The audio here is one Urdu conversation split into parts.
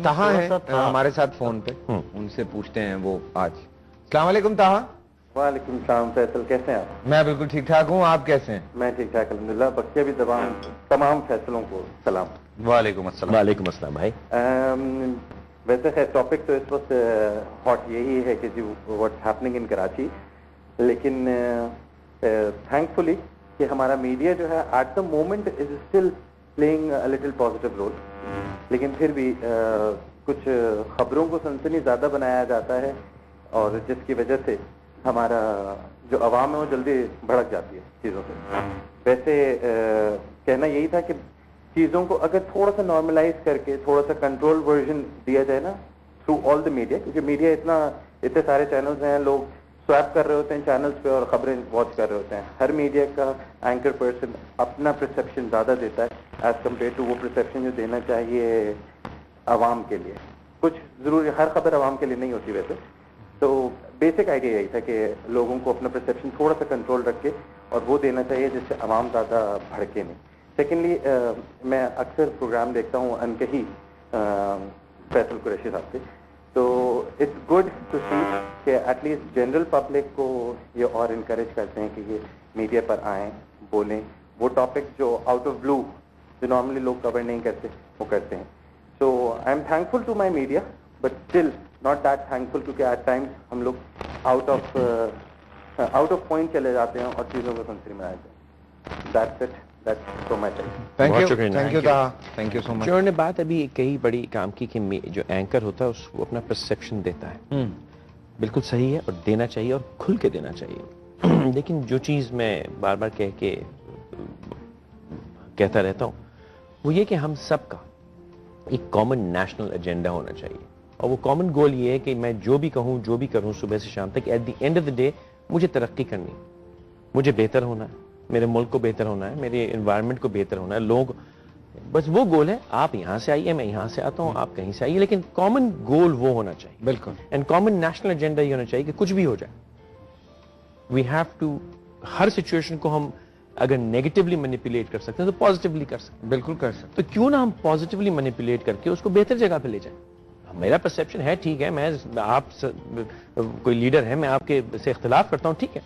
طاہا ہیں ہمارے ساتھ فون پہ, ان سے پوچھتے ہیں وہ آج. السلام علیکم طاہا. وعلیکم السلام فیصل, کیسے ہیں آپ؟ میں بالکل ٹھیک ٹھاک ہوں, آپ کیسے ہیں؟ میں ٹھیک ٹھاک الحمدللہ. بچے بھی تمام فیصلوں کو سلام. وعلیکم السلام. وعلیکم السلام بھائی. ویسے خیر ٹاپک تو اس وقت ہاٹ یہی ہے کہ جی واٹس ہیپننگ ان کراچی, لیکن تھینک فلی کہ ہمارا میڈیا جو ہے at the moment is still playing a little positive role, لیکن پھر بھی کچھ خبروں کو سنسنی زیادہ بنایا جاتا ہے, اور جس کی وجہ سے ہمارا جو عوام ہے وہ جلدی بھڑک جاتی ہے چیزوں سے. ویسے کہنا یہی تھا کہ چیزوں کو اگر تھوڑا سا نارملائز کر کے تھوڑا سا کنٹرول ورژن دیا جائے نا تھرو آل دا میڈیا, کیونکہ میڈیا اتنے سارے چینلز ہیں, لوگ سویپ کر رہے ہوتے ہیں چینلز پہ اور خبریں واچ کر رہے ہوتے ہیں. ہر میڈیا کا اینکر پرسن اپنا پرسیپشن زیادہ دیتا ہے ایز کمپیئر ٹو وہ پرسیپشن جو دینا چاہیے عوام کے لیے. کچھ ضروری ہر خبر عوام کے لیے نہیں ہوتی ویسے. تو بیسک آئیڈیا یہی تھا کہ لوگوں کو اپنا پرسیپشن تھوڑا سا کنٹرول رکھ کے اور وہ دینا چاہیے جس سے عوام زیادہ بھڑکے نہیں. سیکنڈلی میں اکثر پروگرام دیکھتا ہوں انکہی فیصل قریشی صاحب کے, تو اٹس گڈ ٹو سی کہ ایٹ لیسٹ جنرل پبلک کو یہ اور انکریج کرتے ہیں کہ یہ میڈیا پر آئیں, بولیں, وہ ٹاپک جو آؤٹ آف بلو جو نارملی لوگ کور نہیں کرتے وہ کرتے ہیں. So I am thankful to my media but still not that thankful, کیونکہ ایٹ ٹائمس ہم لوگ آؤٹ آف پوائنٹ چلے جاتے ہیں اور چیزوں کو کنسیڈر میں آتے ہیں. That's it. شور نے بات ابھی کئی بڑی کام کی کہ جو اینکر ہوتا ہے اس کو اپنا پرسیپشن دیتا ہے, بالکل صحیح ہے اور دینا چاہیے اور کھل کے دینا چاہیے. لیکن جو چیز میں بار بار کہتا رہتا ہوں وہ یہ کہ ہم سب کا ایک کامن نیشنل ایجنڈا ہونا چاہیے, اور وہ کامن گول یہ ہے کہ میں جو بھی کہوں جو بھی کروں صبح سے شام تک, at the end of the day مجھے ترقی کرنی, مجھے بہتر ہونا ہے, میرے ملک کو بہتر ہونا ہے, میرے انوائرمنٹ کو بہتر ہونا ہے, لوگوں کو, بس وہ گول ہے. آپ یہاں سے آئیے, میں یہاں سے آتا ہوں, آپ کہیں سے آئیے, لیکن کامن گول وہ ہونا چاہیے. بالکل. اینڈ کامن نیشنل ایجنڈا یہ ہونا چاہیے کہ کچھ بھی ہو جائے وی ہیو ٹو, ہر سچویشن کو ہم اگر نیگیٹولی مینیپولیٹ کر سکتے ہیں تو پازیٹیولی کر سکتے ہیں. بالکل کر سکتے. تو کیوں نہ ہم پازیٹیولی مینیپولیٹ کر کے اس کو بہتر جگہ پہ لے جائیں. میرا پرسیپشن ہے ٹھیک ہے, میں آپ کوئی لیڈر ہے, میں آپ کے سے اختلاف کرتا ہوں ٹھیک ہے,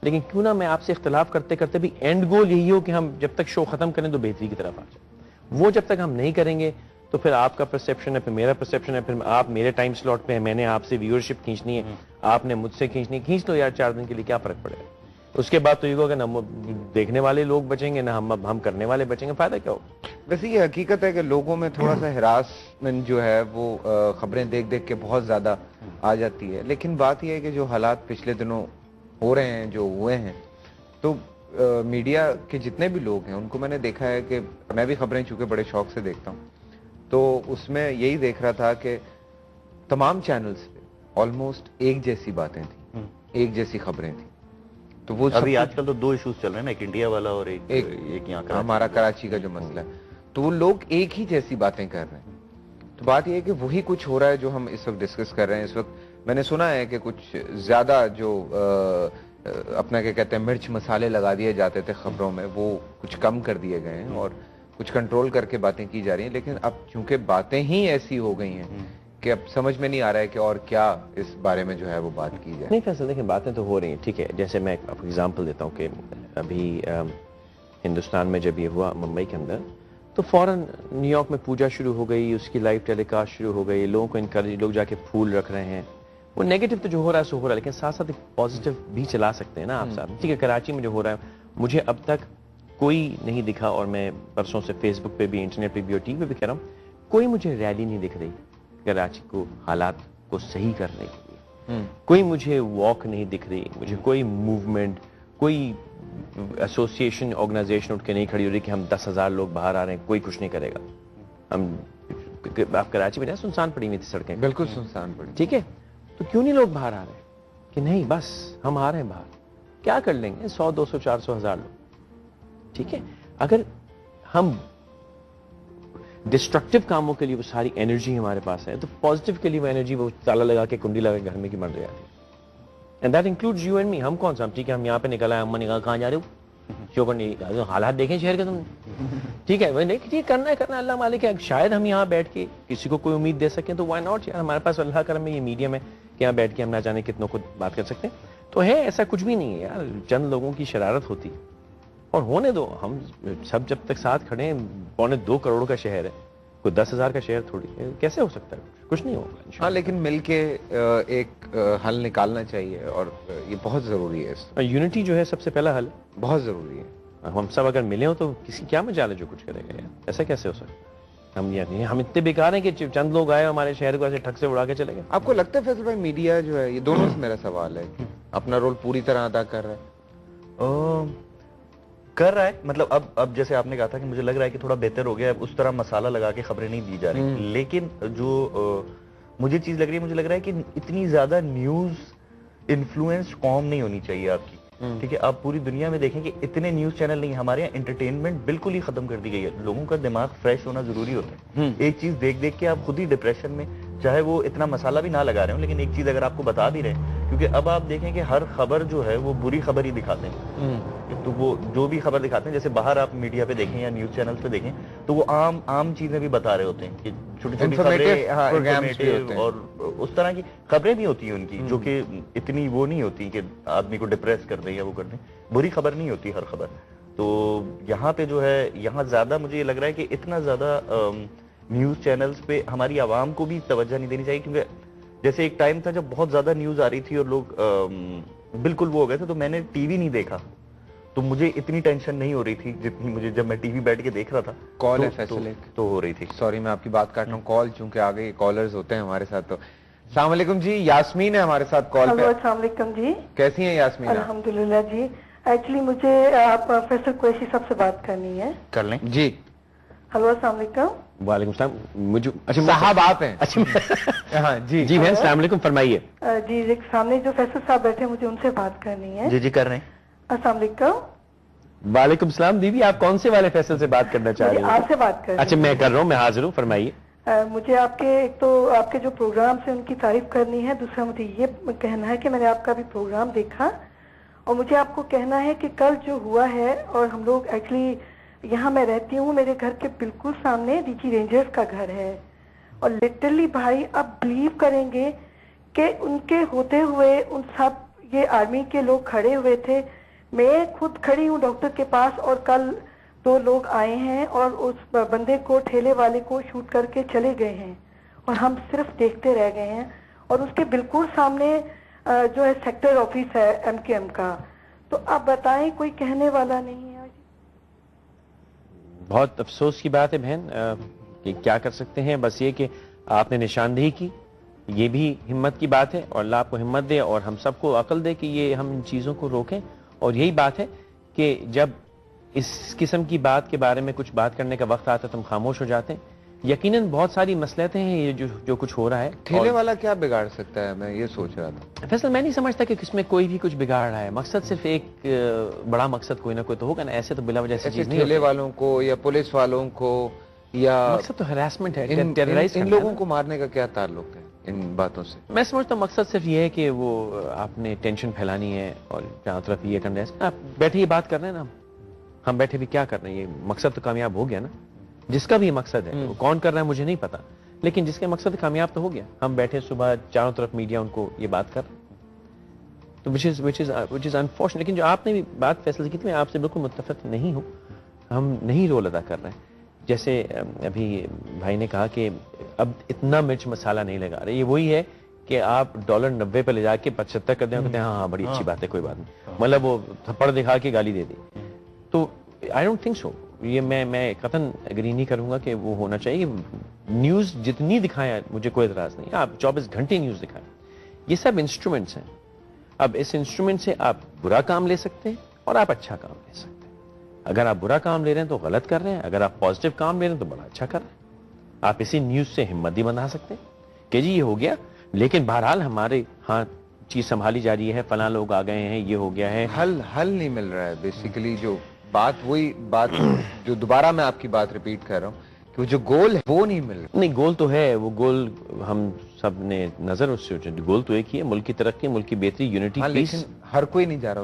لیکن کیوں نہ میں آپ سے اختلاف کرتے کرتے بھی اینڈ گول یہی ہو کہ ہم جب تک شو ختم کریں تو بہتری کی طرف آ جائیں. وہ جب تک ہم نہیں کریں گے تو پھر آپ کا پرسیپشن ہے, پھر میرا پرسیپشن ہے, پھر آپ میرے ٹائم سلاٹ پہ ہیں, میں نے آپ سے ویورشپ کھینچنی ہے, آپ نے مجھ سے کھینچنی ہے, کھینچ لو یار 4 دن کے لیے, کیا فرق پڑے گا. اس کے بعد تو یہ ہوگا نہ دیکھنے والے لوگ بچیں گے نہ ہم کرنے والے بچیں گے, فائدہ کیا ہوگا. ویسے یہ حقیقت ہے کہ لوگوں میں تھوڑا سا ہراسمنٹ جو ہے وہ خبریں دیکھ دیکھ کے بہت زیادہ آ جاتی ہے, لیکن بات یہ ہے کہ جو حالات پچھلے دنوں ہو رہے ہیں, جو ہوئے ہیں, تو میڈیا کے جتنے بھی لوگ ہیں ان کو میں نے دیکھا ہے کہ میں بھی خبریں چونکہ بڑے شوق سے دیکھتا ہوں, تو اس میں یہی دیکھ رہا تھا کہ تمام چینلز پہ آلموسٹ ایک جیسی باتیں تھیں, ایک جیسی خبریں تھیں. تو وہ ابھی آج کل تو 2 ایشوز چل رہے ہیں نا, ایک انڈیا والا اور ایک یہاں کا ہمارا کراچی کا جو مسئلہ ہے, تو وہ لوگ ایک ہی جیسی باتیں کر رہے ہیں. تو بات یہ ہے کہ وہی کچھ ہو رہا ہے جو ہم اس وقت ڈسکس کر رہے ہیں. اس وقت میں نے سنا ہے کہ کچھ زیادہ جو اپنا کیا کہتے ہیں مرچ مسالے لگا دیے جاتے تھے خبروں میں, وہ کچھ کم کر دیے گئے ہیں اور کچھ کنٹرول کر کے باتیں کی جا رہی ہیں. لیکن اب چونکہ باتیں ہی ایسی ہو گئی ہیں کہ اب سمجھ میں نہیں آ رہا ہے کہ اور کیا اس بارے میں جو ہے وہ بات کی جائے. نہیں فیصل دیکھیں باتیں تو ہو رہی ہیں ٹھیک ہے, جیسے میں آپ کو ایگزامپل دیتا ہوں کہ ابھی ہندوستان میں جب یہ ہوا ممبئی کے اندر, تو فوراً نیو یارک میں پوجا شروع ہو گئی, اس کی لائیو ٹیلی کاسٹ شروع ہو گئی, لوگوں کو انکریج, لوگ جا کے پھول رکھ رہے ہیں. وہ نیگیٹو تو جو ہو رہا ہے سو ہو رہا ہے, لیکن ساتھ ساتھ ایک پازیٹیو بھی چلا سکتے ہیں نا آپ ساتھ. ٹھیک ہے, کراچی میں جو ہو رہا ہے مجھے اب تک کوئی نہیں دکھا, اور میں پرسوں سے فیس بک پہ بھی, انٹرنیٹ پہ بھی اور ٹی وی پہ بھی کہہ رہا ہوں, کوئی مجھے ریلی نہیں دکھ رہی کراچی کو حالات کو صحیح کرنے کے لیے. کوئی مجھے واک نہیں دکھ رہی, مجھے کوئی موومنٹ, کوئی ایسوسیشن آرگنائزیشن اٹھ کے نہیں کھڑی ہو رہی کہ ہم 10,000 لوگ باہر آ رہے ہیں, کوئی کچھ نہیں کرے گا. ہم آپ کراچی میں جائیں سنسان پڑی ہوئی تھی سڑکیں, بالکل سنسان پڑی. ٹھیک ہے, تو کیوں نہیں لوگ باہر آ رہے ہیں کہ نہیں بس ہم آ رہے ہیں باہر, کیا کر لیں گے 100 200 400 ہزار لوگ. ٹھیک ہے, اگر ہم ڈسٹرکٹیو کاموں کے لیے وہ ساری انرجی ہمارے پاس ہے, تو پازیٹیو کے لیے وہ انرجی وہ تالا لگا کے کنڈی لگا کے گھر میں کی مر جاتی ہے. And that includes you and me. ہم کون سا, ہم ٹھیک ہے ہم یہاں پہ نکل آئے, ہم نے کہا کہاں جا رہے ہو, شو کرنے, حالات دیکھیں شہر کے تم نے. ٹھیک ہے یہ کرنا ہے اللہ مالک ہے. شاید ہم یہاں بیٹھ کے کسی کو کوئی امید دے سکیں تو وائی ناٹ یار, ہمارے پاس اللہ کرم میں یہ میڈیم ہے کہ یہاں بیٹھ کے ہم نہ جانے کتنوں کو بات کر سکتے ہیں. تو ہے ایسا کچھ بھی نہیں ہے یار, چند لوگوں کی شرارت ہوتی اور ہونے دو. ہم سب جب تک ساتھ کھڑے ہیں, 1.25 کروڑ کا شہر ہے, کوئی 10,000 کا شہر تھوڑی ہے, کیسے ہو سکتا ہے؟ کچھ نہیں ہوگا. ہاں لیکن مل کے ایک حل نکالنا چاہیے اور یہ بہت ضروری ہے. یونٹی جو ہے سب سے پہلا حل ہے, بہت ضروری ہے. ہم سب اگر ملے ہو تو کسی کیا مجال ہے جو کچھ کرے گا یار, ایسا کیسے ہو سکتا ہے؟ ہم اتنے بیکار ہیں کہ چند لوگ آئے ہمارے شہر کو ایسے ٹھگ سے اڑا کے چلے گئے. آپ کو لگتا ہے فیصل بھائی میڈیا جو ہے, یہ دونوں سے میرا سوال ہے, اپنا رول پوری طرح ادا کر رہا ہے؟ کر رہا ہے, مطلب اب جیسے آپ نے کہا تھا کہ مجھے لگ رہا ہے کہ تھوڑا بہتر ہو گیا, اس طرح مسالہ لگا کے خبریں نہیں دی جا رہی. لیکن جو مجھے چیز لگ رہی ہے, مجھے لگ رہا ہے کہ اتنی زیادہ نیوز انفلوئنس قوم نہیں ہونی چاہیے آپ کی. ٹھیک ہے, آپ پوری دنیا میں دیکھیں کہ اتنے نیوز چینل نہیں, ہمارے یہاں انٹرٹینمنٹ بالکل ہی ختم کر دی گئی ہے. لوگوں کا دماغ فریش ہونا ضروری ہوتا ہے. ایک چیز دیکھ دیکھ کے آپ خود ہی ڈپریشن میں, چاہے وہ اتنا مسالہ بھی نہ لگا رہے ہوں, لیکن ایک چیز اگر آپ کو بتا بھی رہے ہیں, کیونکہ اب آپ دیکھیں کہ ہر خبر جو ہے وہ بری خبر ہی دکھاتے ہیں. تو وہ جو بھی خبر دکھاتے ہیں, جیسے باہر آپ میڈیا پہ دیکھیں یا نیوز چینل پہ دیکھیں, تو وہ عام چیزیں بھی بتا رہے ہوتے ہیں کہ چھوٹی چھوٹی خبریں اور اس طرح کی خبریں بھی ہوتی ہیں ان کی, جو کہ اتنی وہ نہیں ہوتی کہ آدمی کو ڈپریس کر دیں یا وہ کر دیں. بری خبر نہیں ہوتی ہر خبر. تو یہاں پہ جو ہے, یہاں زیادہ مجھے یہ لگ رہا ہے کہ اتنا زیادہ نیوز چینلز پہ ہماری عوام کو بھی توجہ نہیں دینی چاہیے. کیونکہ جیسے ایک ٹائم تھا جب بہت زیادہ نیوز آ رہی تھی اور لوگ بالکل وہ ہو گئے تھے, تو میں نے ٹی وی نہیں دیکھا, تو مجھے اتنی ٹینشن نہیں ہو رہی تھی جتنی مجھے جب میں ٹی وی بیٹھ کے دیکھ رہا تھا. کال ہے فیصل تو ہو رہی تھی. سوری میں آپ کی بات کاٹ رہا ہوں, کال چونکہ آگے کالرز ہوتے ہیں ہمارے ساتھ. تو السلام علیکم جی, یاسمین ہے ہمارے ساتھ کال پہ. السلام علیکم جی. کیسی ہیں یاسمین؟ الحمدللہ جی. ایکچولی مجھے آپ فیصل قریشی صاحب سے بات کرنی ہے. کر لیں جی. ہلو السلام علیکم. وعلیکم السلام. مجھے صاحب آپ ہیں؟ ہاں جی جی بہن السلام علیکم, فرمائیے. جی سامنے جو فیصل صاحب بیٹھے ہیں, مجھے ان سے بات کرنی ہے. جی کر رہے ہیں. السلام علیکم. وعلیکم السلام. دیدی آپ کون سے والے فیصل سے بات کرنا چاہ رہے ہیں؟ آپ سے بات کر. اچھا میں کر رہا ہوں, میں حاضر ہوں, فرمائیے. مجھے آپ کے ایک تو آپ کے جو پروگرام سے ان کی تعریف کرنی ہے, دوسرا مجھے یہ کہنا ہے کہ میں نے آپ کا بھی پروگرام دیکھا, اور مجھے آپ کو کہنا ہے کہ کل جو ہوا ہے, اور ہم لوگ ایکچولی یہاں میں رہتی ہوں, میرے گھر کے بالکل سامنے ڈی جی رینجرز کا گھر ہے, اور لٹرلی بھائی آپ بلیو کریں گے کہ ان کے ہوتے ہوئے ان سب یہ آرمی کے لوگ کھڑے ہوئے تھے. میں خود کھڑی ہوں ڈاکٹر کے پاس, اور کل 2 لوگ آئے ہیں اور اس بندے کو, ٹھیلے والے کو شوٹ کر کے چلے گئے ہیں, اور ہم صرف دیکھتے رہ گئے ہیں. اور اس کے بالکل سامنے جو ہے سیکٹر آفس ہے MKM کا. تو آپ بتائیں, کوئی کہنے والا نہیں ہے. بہت افسوس کی بات ہے بہن, کہ کیا کر سکتے ہیں. بس یہ کہ آپ نے نشاندہی کی, یہ بھی ہمت کی بات ہے, اور اللہ آپ کو ہمت دے اور ہم سب کو عقل دے کہ یہ ہم ان چیزوں کو روکیں. اور یہی بات ہے کہ جب اس قسم کی بات کے بارے میں کچھ بات کرنے کا وقت آتا ہے تو ہم خاموش ہو جاتے ہیں. یقیناً بہت ساری مصلحتیں ہیں یہ جو کچھ ہو رہا ہے. ٹھیلے والا کیا بگاڑ سکتا ہے, میں یہ سوچ رہا تھا. فیصل میں نہیں سمجھتا کہ اس میں کوئی بھی کچھ بگاڑ رہا ہے. مقصد صرف ایک بڑا مقصد کوئی نہ کوئی تو ہوگا نا, ایسے تو بلا وجہ سے چیز نہیں. ٹھیلے والوں کو یا پولیس والوں کو یا مقصد تو ہراسمنٹ ہے, ان لوگوں کو مارنے کا کیا تعلق ہے ان باتوں سے؟ میں سمجھتا ہوں مقصد صرف یہ ہے کہ وہ آپ نے ٹینشن پھیلانی ہے, اور جہاں طرف یہ کرنا ہے. آپ بیٹھے یہ بات کر رہے ہیں نا, ہم بیٹھے بھی کیا کر رہے ہیں, یہ مقصد تو کامیاب ہو گیا نا. جس کا بھی یہ مقصد ہے, وہ کون کر رہا ہے مجھے نہیں پتا, لیکن جس کا مقصد کامیاب تو ہو گیا. ہم بیٹھے صبح چاروں طرف میڈیا ان کو یہ بات کر رہے ہیں, تو which is unfortunate. لیکن جو آپ نے بھی بات فیصلہ کی, میں آپ سے بالکل متفق نہیں ہوں. ہم نہیں رول ادا کر رہے ہیں. جیسے ابھی بھائی نے کہا کہ اب اتنا مرچ مسالہ نہیں لگا رہے. یہ وہی ہے کہ آپ $90 پہ لے جا کے 75 کر دیں, کہتے ہیں ہاں بڑی اچھی بات ہے, کوئی بات نہیں, مطلب وہ تھپڑ دکھا کے گالی دے دی. تو آئی ڈونٹ تھنک سو. یہ میں قطعاً اگری نہیں کروں گا کہ وہ ہونا چاہیے. نیوز جتنی دکھائیں مجھے کوئی اعتراض نہیں, آپ 24 گھنٹے نیوز دکھائیں. یہ سب انسٹرومنٹس ہیں. اب اس انسٹرومنٹ سے آپ برا کام لے سکتے ہیں اور آپ اچھا کام لے سکتے ہیں. اگر آپ برا کام لے رہے ہیں تو غلط کر رہے ہیں, اگر آپ پازیٹیو کام لے رہے ہیں تو بڑا اچھا کر رہے ہیں. آپ اسی نیوز سے ہمت بھی بنا سکتے ہیں کہ جی یہ ہو گیا, لیکن بہرحال ہمارے ہاں چیز سنبھالی جا رہی ہے, فلاں لوگ آ گئے ہیں, یہ ہو گیا ہے. حل نہیں مل رہا ہے. بیسیکلی جو بات وہی بات جو دوبارہ میں آپ کی بات ریپیٹ کر رہا ہوں کہ جو گول ہے وہ نہیں مل رہا. نہیں, گول تو ہے, وہ گول ہم سب نے نظر اس سے, گول تو ایک ہی ہے, ملک کی ترقی, ملک کی بہتری, یونٹی, پیس. لیکن ہر کوئی نہیں جا رہا.